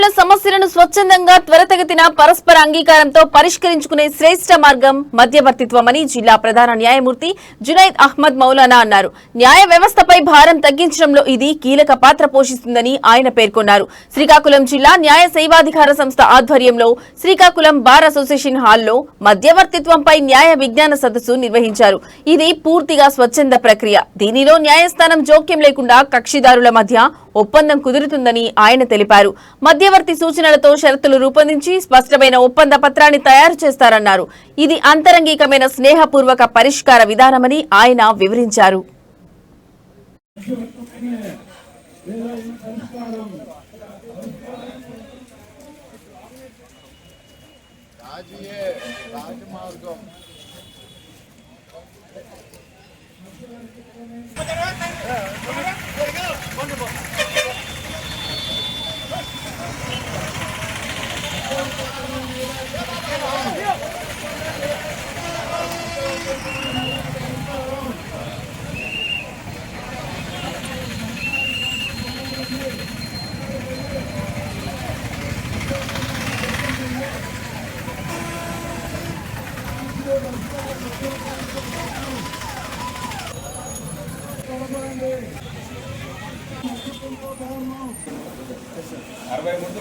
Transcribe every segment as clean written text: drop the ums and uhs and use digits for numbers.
సమస్యలను స్వచ్ఛందంగా త్వరితగతిన పరస్పర అంగీకారంతో పరిష్కరించుకునే శ్రేష్ఠ మార్గం మధ్యవర్తిత్వమని జిల్లా ప్రధాన న్యాయమూర్తి జునైద్ అహ్మద్ మౌలానా అన్నారు. న్యాయ వ్యవస్థపై భారం తగ్గించడంలో ఇది కీలక పాత్ర పోషిస్తుందని ఆయన పేర్కొన్నారు. శ్రీకాకుళం జిల్లా న్యాయ సేవాధికార సంస్థ ఆధ్వర్యంలో శ్రీకాకుళం బార్ అసోసియేషన్ హాల్లో మధ్యవర్తిత్వంపై న్యాయ విజ్ఞాన సదస్సు నిర్వహించారు. ఇది పూర్తిగా స్వచ్ఛంద ప్రక్రియ. దీనిలో న్యాయస్థానం జోక్యం లేకుండా కక్షిదారుల మధ్య ఒప్పందం కుదురుతుందని ఆయన తెలిపారు. మధ్యవర్తి సూచనలతో షరతులు రూపొందించి స్పష్టమైన ఒప్పంద పత్రాన్ని తయారు చేస్తారన్నారు. ఇది అంతరంగికమైన స్నేహపూర్వక పరిష్కార విధానమని ఆయన వివరించారు.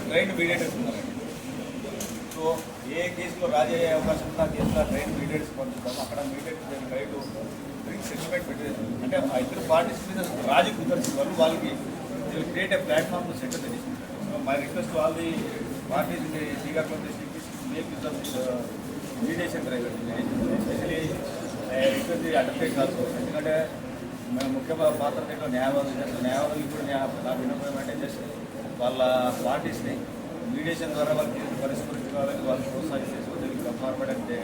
ట్రైన్ మీడియేటర్స్ ఉన్నారండి. సో ఏ కేసులో రాజీ అయ్యే అవకాశం ఉందో ఆ కేసులో ట్రైన్ మీడియేటర్స్ పంపిస్తాము. అక్కడ మీడియేటర్స్ ట్రైన్ సెటిల్మెంట్ పెట్టేది అంటే ఆ ఇద్దరు పార్టీస్ మీద రాజీ కుదర్చిన వాళ్ళకి create a platform to settle the dispute. So my request to all the parties in the Srikakulam district is to make use of mediation drive. Especially request the advocates also. ఎందుకంటే ముఖ్య పాత్ర దీంట్లో న్యాయవాదులు కూడా నా విన్నపం అంటే జస్ట్ వాళ్ళ పార్టీస్ని మీడియేషన్ ద్వారా వాళ్ళకి పరిష్కరించుకోవాలని వాళ్ళు ప్రోత్సహించేసి ఫార్వర్డ్ అంటే